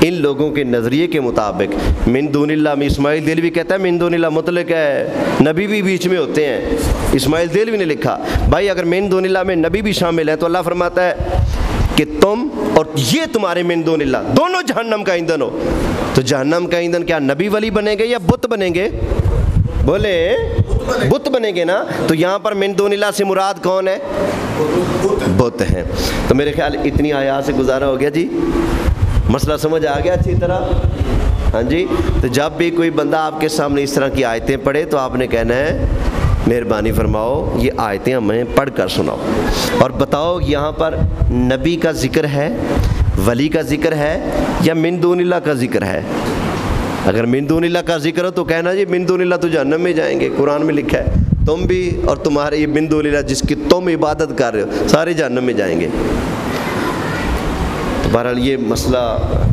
इन लोगों के नज़रिए के मुताबिक मिन दूनिल्लाह में इस्माइल देलवी कहता है मिन दूनिल्लाह मुतलक है, नबी भी बीच में होते हैं। इस्माइल देलवी ने लिखा भाई अगर मिन दूनिल्लाह में नबी भी शामिल है तो अल्लाह फरमाता है कि तुम और ये तुम्हारे मिन दूनिल्लाह दोनों जहन्नम का ईंधन हो। तो जहन्नम का ईंधन क्या नबी वली बनेंगे या बुत बनेंगे? बोले बुत बनेंगे ना। तो यहाँ पर मिन दूनिल्लाह से मुराद कौन है? बुत हैं। तो मेरे ख्याल इतनी आयात से गुजारा हो गया जी, मसला समझ आ गया अच्छी तरह? हाँ जी। तो जब भी कोई बंदा आपके सामने इस तरह की आयतें पढ़े तो आपने कहना है मेहरबानी फरमाओ ये आयतें हमें पढ़ कर सुनाओ और बताओ यहाँ पर नबी का ज़िक्र है, वली का ज़िक्र है या मिन दूनिल्लाह का ज़िक्र है? अगर मिन दूनिल्लाह का ज़िक्र हो तो कहना जी मिन दूनिल्लाह तो जहन्नम में जाएंगे, कुरान में लिखा है। तुम भी और तुम्हारे ये मिन दूनिल्लाह जिसकी तुम इबादत कर रहे हो सारे जहन्नम में जाएंगे। तो बहरहाल ये मसला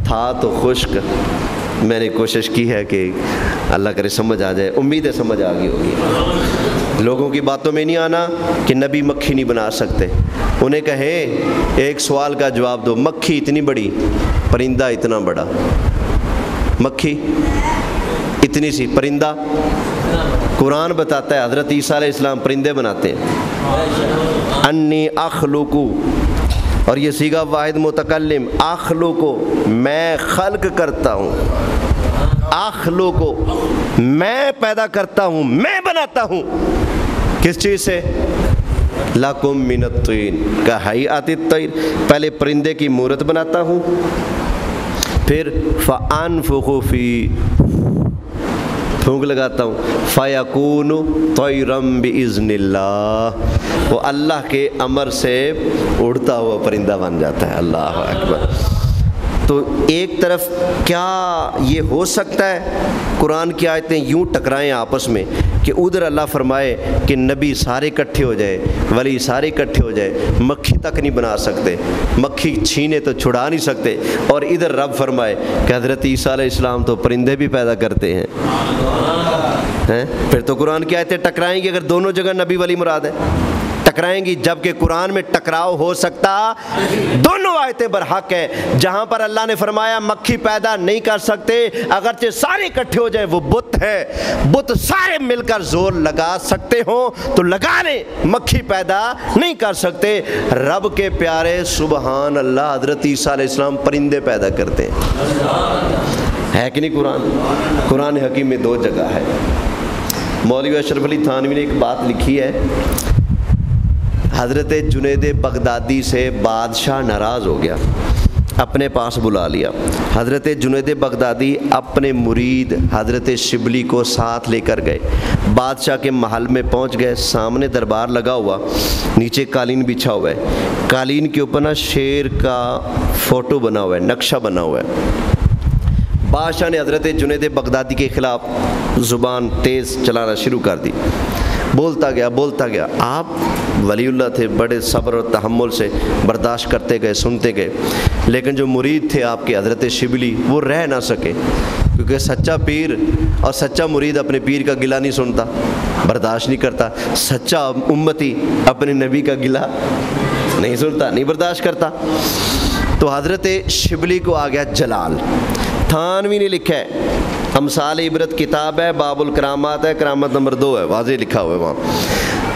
था तो खुश्क मैंने कोशिश की है कि अल्लाह करे समझ आ जाए, उम्मीद है समझ आ गई होगी। लोगों की बातों में नहीं आना कि नबी मक्खी नहीं बना सकते। उन्हें कहें एक सवाल का जवाब दो, मक्खी इतनी बड़ी, परिंदा इतना बड़ा, मक्खी इतनी सी, परिंदा कुरान बताता है हज़रत ईसा अलैहिस्सलाम परिंदे बनाते हैं। अन्नी अखलुकु, और ये सीगा वाहिद मुतकल्लिम, अखलुकु मैं खल्क करता हूँ, अखलुकु मैं पैदा करता हूँ, मैं बनाता हूँ। किस चीज़ से? लकुम मिनत तीन का हयअतित तैर, पहले परिंदे की मूरत बनाता हूँ, फिर फ़अनफ़ुख़ु फ़ी फूंक लगाता हूँ, फ़यकूनु तैरम बिइज़्निल्लाह, वो अल्लाह के अमर से उड़ता हुआ परिंदा बन जाता है। अल्लाह अकबर। तो एक तरफ क्या ये हो सकता है कुरान की आयतें यूँ टकराएं आपस में कि उधर अल्लाह फरमाए कि नबी सारे इकट्ठे हो जाए, वली सारे इकट्ठे हो जाए, मक्खी तक नहीं बना सकते, मक्खी छीने तो छुड़ा नहीं सकते, और इधर रब फरमाए कि हज़रत ईसा अलैहिस्सलाम तो परिंदे भी पैदा करते हैं? फिर तो कुरान की आयतें टकराएंगी अगर दोनों जगह नबी वली मुराद है, टकराएंगी। जबकि कुरान में टकराव हो सकता दोनों आयतें बरहक है। जहाँ पर अल्लाह ने फरमाया मक्खी पैदा नहीं कर सकते, अगरचे सारे इकट्ठे हो जाए वो बुत है, बुत सारे मिलकर जोर लगा सकते हो तो लगा लें, मक्खी पैदा नहीं कर सकते। रब के प्यारे सुबहान अल्लाह, हज़रत ईसा अलैहिस्सलाम परिंदे पैदा करते हैं, है कि नहीं? कुरान हकीम में दो जगह है। मौलवी अशरफ अली थानवी ने एक बात लिखी है, हज़रत जुनैद बगदादी से बादशाह नाराज़ हो गया, अपने पास बुला लिया। हज़रत जुनैद बगदादी अपने मुरीद हज़रत शिबली को साथ लेकर गए, बादशाह के महल में पहुंच गए। सामने दरबार लगा हुआ, नीचे कालीन बिछा हुआ है, कालीन के ऊपर ना शेर का फ़ोटो बना हुआ है, नक्शा बना हुआ है। बादशाह ने हज़रत जुनैद बगदादी के ख़िलाफ़ ज़ुबान तेज़ चलाना शुरू कर दी, बोलता गया, आप वलीउल्लाह थे, बड़े सब्र और तहम्मुल से बर्दाश्त करते गए, सुनते गए। लेकिन जो मुरीद थे आपके हज़रत शिबली, वो रह ना सके, क्योंकि सच्चा पीर और सच्चा मुरीद अपने पीर का गिला नहीं सुनता, बर्दाश्त नहीं करता। सच्चा उम्मती अपने नबी का गिला नहीं सुनता, नहीं बर्दाश्त करता। तो हज़रत शिबली को आ गया जलाल। थानवी ने लिखा है, अमसाल इबरत किताब है, बाबुल करामात है, करामत नंबर 2 है, वाज़े लिखा हुआ है वहाँ।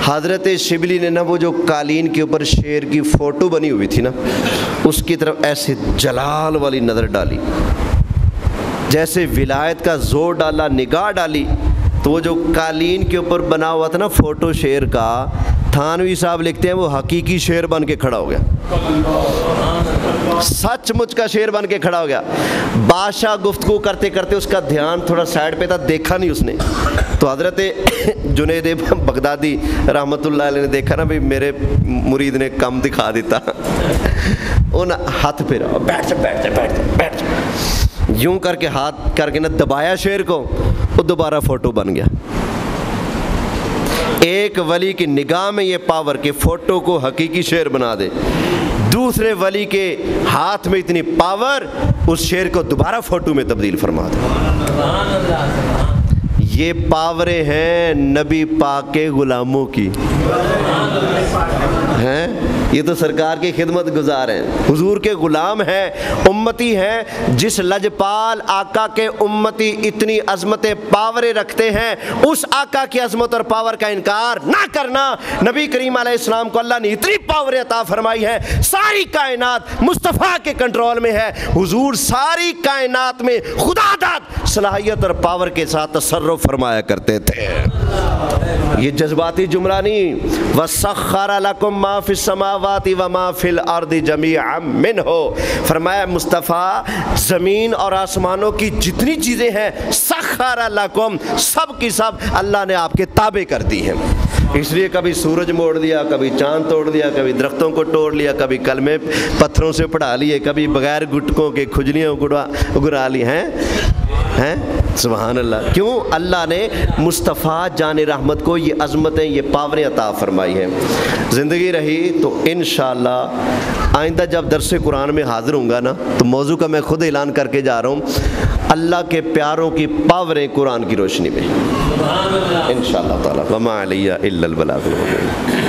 हज़रत शिबली ने ना वो जो कालीन के ऊपर शेर की फ़ोटो बनी हुई थी ना, उसकी तरफ ऐसे जलाल वाली नज़र डाली, जैसे विलायत का जोर डाला, निगाह डाली, तो वो जो कालीन के ऊपर बना हुआ था ना फ़ोटो शेर का, थानवी साहब लिखते हैं वो हकीकी शेर बन के खड़ा हो गया, सचमुच का शेर बन के खड़ा हो गया। बादशाह गुफ्तगू करते करते उसका ध्यान थोड़ा साइड पे था, देखा नहीं उसने। तो हज़रत जुनैद बगदादी रहमतुल्लाह अलैह ने देखा ना भाई मेरे मुरीद ने कम दिखा दिता, उन हाथ फेरा, बैठ जा बैठ जा बैठ जा बैठ जा, यूं करके हाथ करके ना दबाया शेर को, वो दोबारा फ़ोटो बन गया। एक वली की निगाह में ये पावर के फ़ोटो को हकीकी शेर बना दे, दूसरे वली के हाथ में इतनी पावर उस शेर को दोबारा फ़ोटो में तब्दील फरमा दे। ये पावरें हैं नबी पाक के ग़ुलामों की हैं, ये तो सरकार की खिदमत गुजार हैं, हुजूर के ग़ुलाम हैं, उम्मती हैं। जिस लजपाल आका के उम्मती इतनी अज़मत पावरें रखते हैं, उस आका की अज़मत और पावर का इनकार ना करना। नबी करीम अलैहिस्सलाम को अल्लाह ने इतनी पावरें अता फरमाई है, सारी कायनात मुस्तफ़ा के कंट्रोल में है। हुजूर सारी कायनात में खुदादाद सलाहियत और पावर के साथ तसर्रुफ़ फरमाया करते थे। ये जज्बाती जुमला नहीं। वसख्खर लकुम मा फिस समावाति व मा फिल अर्दि जमीअन मिन्हु, फरमाया मुस्तफ़ा ज़मीन और आसमानों की जितनी चीज़ें हैं, सख्खर लकुम, सब की सब अल्लाह ने आपके ताबे कर दी हैं। इसलिए कभी सूरज मोड़ दिया, कभी चांद तोड़ दिया, कभी दरख्तों को तोड़ लिया, कभी कलमे पत्थरों से पढ़ा लिए, कभी बगैर गुटकों के खुजलियाँ उगरा ली हैं। सुभान अल्लाह। क्यों? अल्लाह ने मुस्तफ़ा जान रहमत को ये अज़मतें, ये पावरें अता फरमाई हैं। ज़िंदगी रही तो इंशाअल्लाह आइंदा जब दरस कुरान में हाज़िर होऊंगा ना, तो मौजू का मैं खुद ऐलान करके जा रहा हूँ, अल्लाह के प्यारों की पावरें कुरान की रोशनी में इंशाअल्लाह ताला। वमा अलैया इल्लल बलागुल मुबीन।